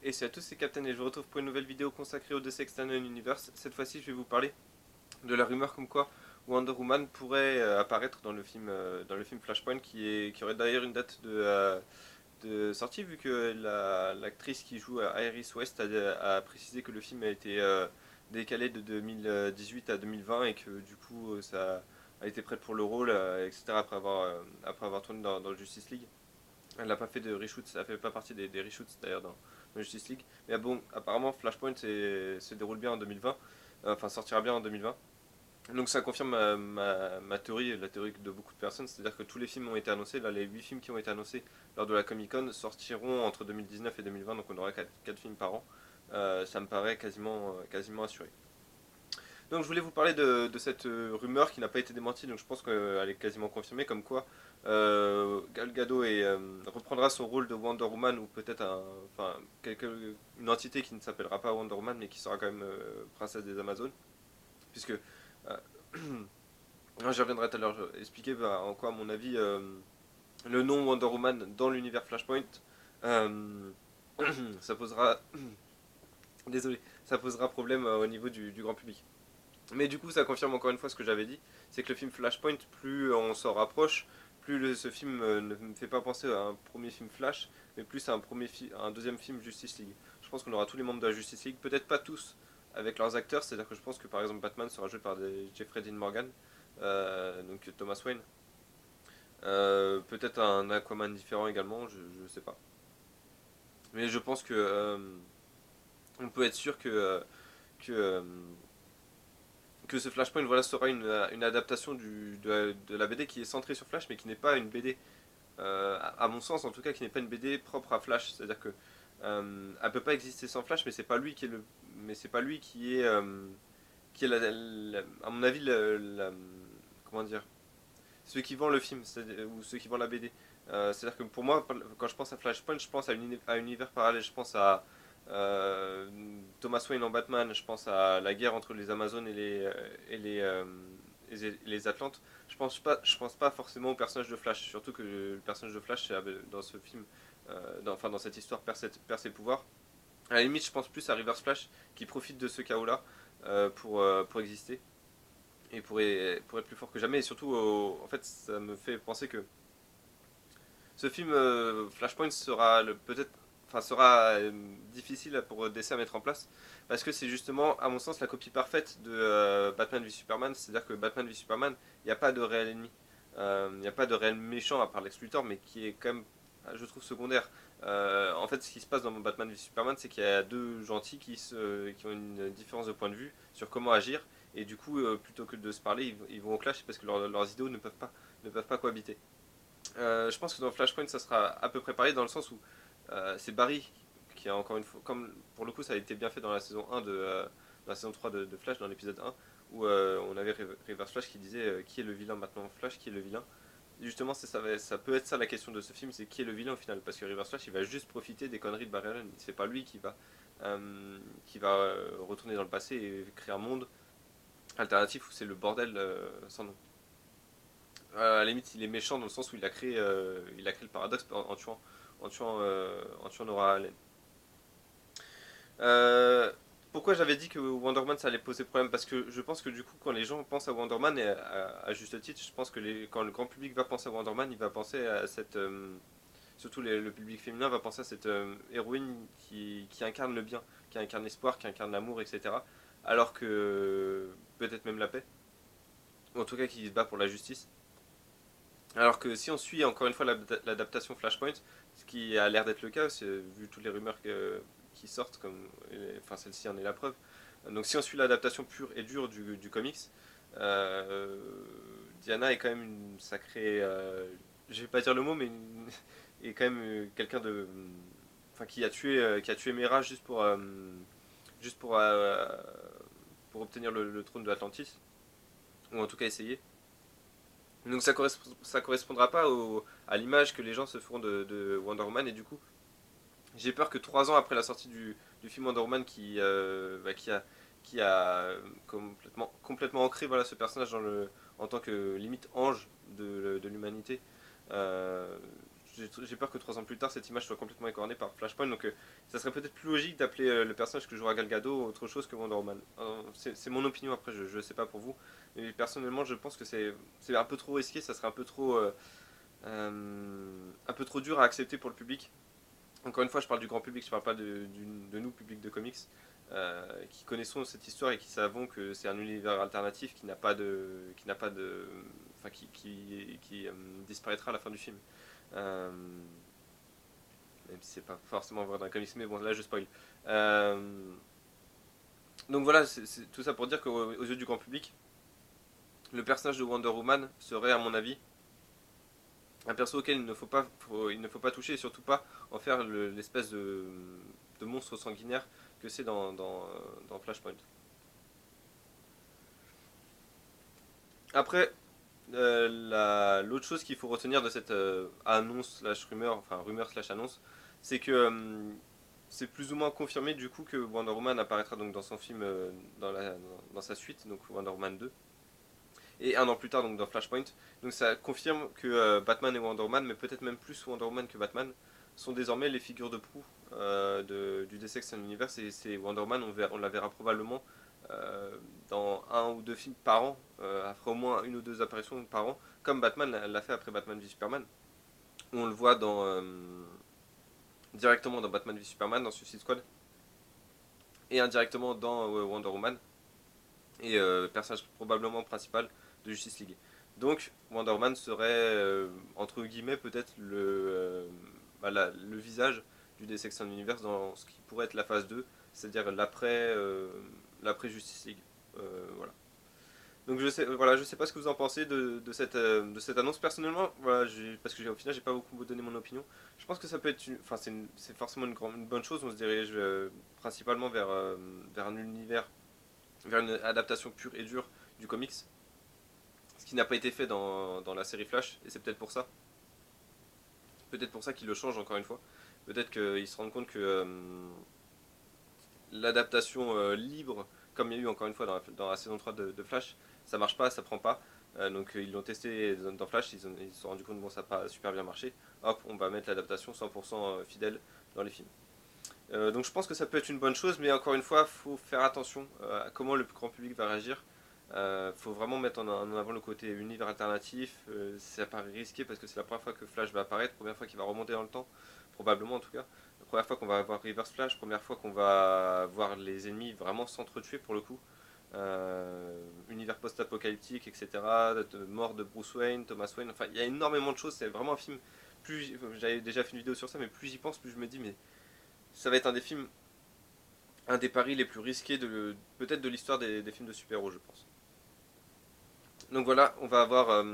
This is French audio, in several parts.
Et c'est à tous, c'est Captain et je vous retrouve pour une nouvelle vidéo consacrée au DC Extended Universe. Cette fois-ci, je vais vous parler de la rumeur comme quoi Wonder Woman pourrait apparaître dans le film Flashpoint qui aurait d'ailleurs une date de sortie vu que l'actrice qui joue à Iris West a précisé que le film a été décalé de 2018 à 2020 et que du coup ça a été prête pour le rôle, etc. Après avoir tourné dans le Justice League. Elle n'a pas fait de reshoots, elle fait pas partie des reshoots d'ailleurs dans Justice League. Mais bon, apparemment Flashpoint se déroule bien en 2020, enfin sortira bien en 2020. Donc ça confirme ma théorie, la théorie de beaucoup de personnes, c'est-à-dire que tous les films ont été annoncés, là les 8 films qui ont été annoncés lors de la Comic Con sortiront entre 2019 et 2020, donc on aura 4 films par an. Ça me paraît quasiment assuré. Donc je voulais vous parler de cette rumeur qui n'a pas été démentie, donc je pense qu'elle est quasiment confirmée, comme quoi Gal Gadot reprendra son rôle de Wonder Woman, ou peut-être une entité qui ne s'appellera pas Wonder Woman, mais qui sera quand même princesse des Amazones, puisque, je reviendrai tout à l'heure expliquer en quoi, à mon avis, le nom Wonder Woman dans l'univers Flashpoint, euh, ça posera, désolé, ça posera problème au niveau du grand public. Mais du coup, ça confirme encore une fois ce que j'avais dit, c'est que le film Flashpoint, plus on s'en rapproche, plus ce film ne me fait pas penser à un premier film Flash, mais plus à un deuxième film Justice League. Je pense qu'on aura tous les membres de la Justice League, peut-être pas tous avec leurs acteurs, c'est-à-dire que je pense que par exemple Batman sera joué par Jeffrey Dean Morgan, donc Thomas Wayne. Peut-être un Aquaman différent également, je sais pas. Mais je pense que on peut être sûr que que ce Flashpoint voilà, sera une adaptation de la BD qui est centrée sur Flash, mais qui n'est pas une BD, à mon sens en tout cas, qui n'est pas une BD propre à Flash. C'est-à-dire que elle peut pas exister sans Flash, mais c'est pas lui qui est mais c'est pas lui qui est à mon avis comment dire, ceux qui vendent le film ou ceux qui vendent la BD. C'est-à-dire que pour moi, quand je pense à Flashpoint, je pense à un univers parallèle. Je pense à euh, Thomas Wayne en Batman, je pense à la guerre entre les Amazones et les Atlantes. Je pense pas forcément au personnage de Flash, surtout que le personnage de Flash dans ce film, dans cette histoire perd ses pouvoirs. À la limite, je pense plus à Reverse Flash qui profite de ce chaos-là pour exister et pour être plus fort que jamais. Et surtout, en fait, ça me fait penser que ce film Flashpoint sera peut-être, enfin sera difficile pour DC à mettre en place parce que c'est justement, à mon sens, la copie parfaite de Batman v Superman. C'est-à-dire que Batman v Superman, il n'y a pas de réel ennemi, il n'y a pas de réel méchant à part Lex Luthor, mais qui est quand même, je trouve, secondaire. En fait, ce qui se passe dans Batman v Superman, c'est qu'il y a deux gentils qui ont une différence de point de vue sur comment agir, et du coup, plutôt que de se parler, ils vont au clash parce que leurs idéaux ne peuvent pas cohabiter. Je pense que dans Flashpoint, ça sera à peu près pareil dans le sens où c'est Barry qui a encore une fois, comme pour le coup ça a été bien fait dans la saison 1 dans la saison 3 de Flash, dans l'épisode 1, où on avait Reverse Flash qui disait qui est le vilain maintenant, Flash, qui est le vilain. Et justement, ça peut être ça la question de ce film, c'est qui est le vilain au final, parce que Reverse Flash il va juste profiter des conneries de Barry Allen, c'est pas lui qui va retourner dans le passé et créer un monde alternatif où c'est le bordel sans nom. À la limite, il est méchant dans le sens où il a créé le paradoxe en tuant Nora Allen. Euh, Pourquoi j'avais dit que Wonder Man ça allait poser problème? Parce que je pense que du coup, quand les gens pensent à Wonder Man, et à juste titre, je pense que quand le grand public va penser à Wonder Man, il va penser à surtout le public féminin va penser à cette héroïne qui incarne le bien, qui incarne l'espoir, qui incarne l'amour, etc. Alors que peut-être même la paix, ou en tout cas qui se bat pour la justice. Alors que si on suit encore une fois l'adaptation Flashpoint, ce qui a l'air d'être le cas, vu toutes les rumeurs qui sortent, enfin celle-ci en est la preuve. Donc si on suit l'adaptation pure et dure du comics, euh, Diana est quand même une sacrée, je vais pas dire le mot, mais est quand même quelqu'un enfin qui a tué Mera juste pour obtenir le trône de Atlantis, ou en tout cas essayer. Donc ça correspondra pas à l'image que les gens se feront de Wonder Woman, et du coup j'ai peur que 3 ans après la sortie du film Wonder Woman qui a complètement ancré voilà, ce personnage en tant que limite ange de l'humanité, euh, j'ai peur que 3 ans plus tard cette image soit complètement écornée par Flashpoint, donc ça serait peut-être plus logique d'appeler le personnage que jouera Gal Gadot autre chose que Wonder Woman. C'est mon opinion, après je sais pas pour vous, mais personnellement je pense que c'est un peu trop risqué, ça serait un peu trop dur à accepter pour le public. Encore une fois, je parle du grand public, je parle pas de nous, public de comics, qui connaissons cette histoire et qui savons que c'est un univers alternatif qui disparaîtra à la fin du film. Euh, Même si c'est pas forcément vrai dans les comics, mais bon, là je spoil. Donc voilà, c'est tout ça pour dire qu'aux yeux du grand public, le personnage de Wonder Woman serait, à mon avis, un perso auquel il ne faut pas toucher et surtout pas en faire l'espèce de monstre sanguinaire que c'est dans Flashpoint. Après, l'autre chose qu'il faut retenir de cette annonce slash rumeur, enfin rumeur slash annonce, c'est que c'est plus ou moins confirmé du coup que Wonder Woman apparaîtra donc dans son film, dans sa suite, donc Wonder Woman 2, et un an plus tard donc dans Flashpoint. Donc ça confirme que Batman et Wonder Woman, mais peut-être même plus Wonder Woman que Batman, sont désormais les figures de proue du DC Extended Universe, et c'est Wonder Woman, on la verra probablement dans un ou deux films par an, après au moins une ou deux apparitions par an, comme Batman l'a fait après Batman v Superman. On le voit directement dans Batman v Superman, dans Suicide Squad, et indirectement dans Wonder Woman, et personnage probablement principal de Justice League. Donc Wonder Woman serait, entre guillemets, peut-être le visage du DC Extended Universe dans ce qui pourrait être la phase 2, c'est-à-dire l'après Justice League. Voilà. Donc je sais pas ce que vous en pensez de cette annonce. Personnellement, voilà, parce que au final j'ai pas beaucoup donné mon opinion. Je pense que ça peut être, enfin c'est forcément une bonne chose. On se dirige principalement vers un univers, vers une adaptation pure et dure du comics, ce qui n'a pas été fait dans la série Flash, et c'est peut-être pour ça. Peut-être pour ça qu'ils le changent encore une fois. Peut-être qu'ils se rendent compte que l'adaptation libre, comme il y a eu encore une fois dans la saison 3 de Flash, ça marche pas, ça prend pas. Donc ils l'ont testé dans Flash, ils se sont rendu compte que bon, ça n'a pas super bien marché. Hop, on va mettre l'adaptation 100% fidèle dans les films. Donc je pense que ça peut être une bonne chose, mais encore une fois, il faut faire attention à comment le grand public va réagir. Faut vraiment mettre en avant le côté univers alternatif. Ça paraît risqué parce que c'est la première fois que Flash va apparaître, première fois qu'il va remonter dans le temps, probablement en tout cas. La première fois qu'on va avoir Reverse Flash, première fois qu'on va voir les ennemis vraiment s'entretuer pour le coup. Univers post-apocalyptique, etc. Mort de Bruce Wayne, Thomas Wayne, enfin il y a énormément de choses, c'est vraiment un film. J'avais déjà fait une vidéo sur ça, mais plus j'y pense, plus je me dis, mais ça va être un des paris les plus risqués peut-être de l'histoire des films de super-héros, je pense. Donc voilà, on va voir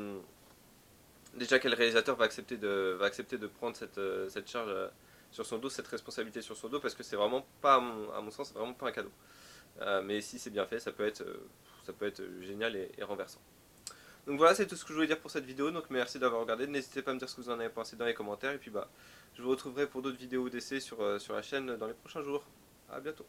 déjà quel réalisateur va accepter de prendre cette charge sur son dos, cette responsabilité sur son dos, parce que c'est vraiment pas, à mon sens, c'est vraiment pas un cadeau. Mais si c'est bien fait, ça peut être génial et renversant. Donc voilà, c'est tout ce que je voulais dire pour cette vidéo, donc merci d'avoir regardé, n'hésitez pas à me dire ce que vous en avez pensé dans les commentaires, et puis bah, je vous retrouverai pour d'autres vidéos d'essais sur la chaîne dans les prochains jours. A bientôt.